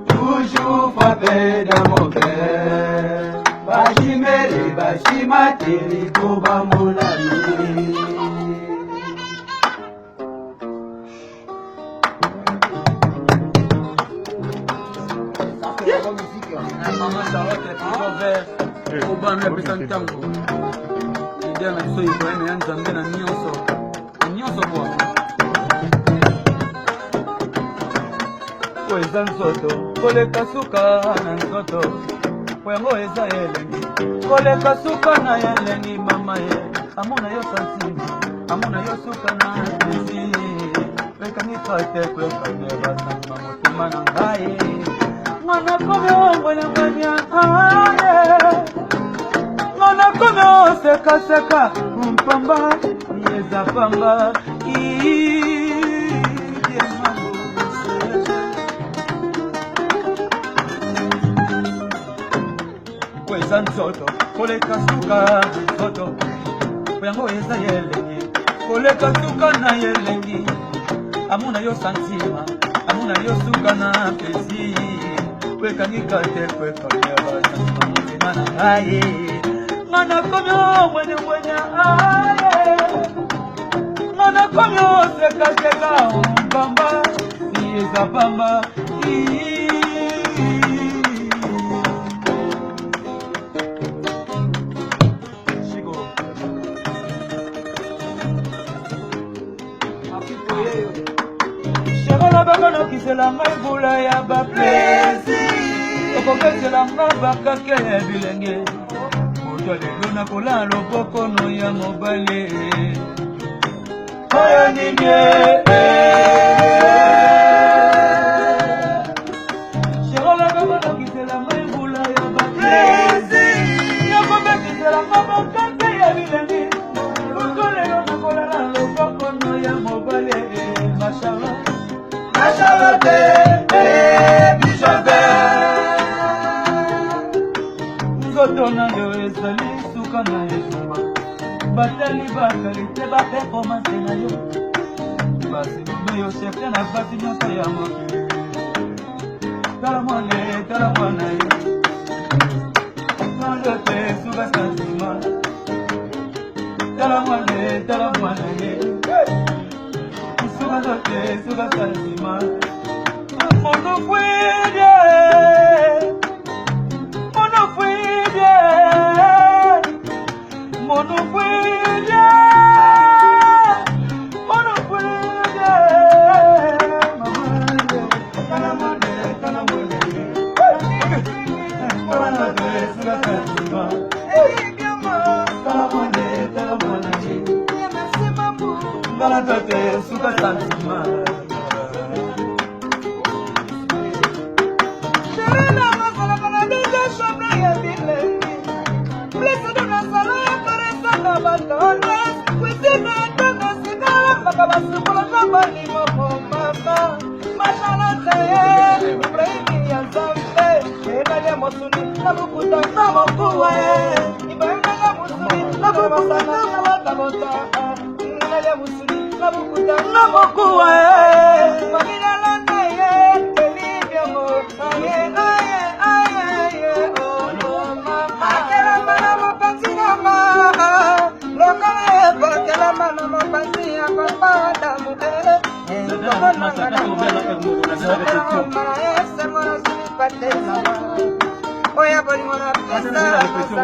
Toujours frappé dans mon cœur. Bachimere, bachimatiri, koba mon ami. Maman Charlotte est toujours vert. Au bas, nous appelons tango. L'idée à notre soeur, il y a un zambé na nyonso. Nyonso quoi? Kweza nzoto, koleka suka na nzoto. Kwengo eza elengi, koleka suka na elengi mama ye. Amona yo santima, amona yo suka na ezi. Weka nipate kweka nyeba santima motima na ngai. Mwana kome omwene mwenya aye. Mwana kome o seka seka, mpamba, yeza pamba. Kweza nzoto, koleka suka nzoto. Kwengo eza yelengi, koleka suka na yelengi. Amuna yo santima, amuna yo suka na pesi. Kweka nikate kweka nyeba santima motima na ngai. Mwana kome omwene mwenya aye. Mwana kome o seka seka, mpamba, yeza pamba. Sherola bakano kisela ngai bula ya ba plaisir. Okokesela ngai bakake ya bilenge. Moto lelo nakola loboko no ya mobale. Oyo nini Sherola bakano kisela ngai bula ya ba plaisir. Okokesela ngai bakake ya bilenge. Moto lelo nakola loboko no ya mobale. Charlotte, Bichonvert. Ngotona yo ezali suka na ezuma. Batali bakalite ba performance na yo. Basi yo chefte na basi nyonso ya mokili. Tala mwana yo. Charlotte suka santima. Tala mwana yo. Suga santima. Mono fuide, mono fuide, mono fuide, mono fuide. Suga santima. Galatote suka santima. Serena masala kana deja shobra ya bile. Blessed na sala ya koresa na batone. Kwesina tono sigala makabasu kola kama ni mama. Mashala taye Ibrahim ya zambe. Ena ya mosuni nabukuta namokuwa. Ibrahim ya mosuni nabukuta namokuwa. Ya musuli na bukuta na mokuwa magina landa ye telibyo mo aye oh mama akela mana mapanzi mama lokala ye bakela mana mapanzi ya papa damu oya boli mona pesa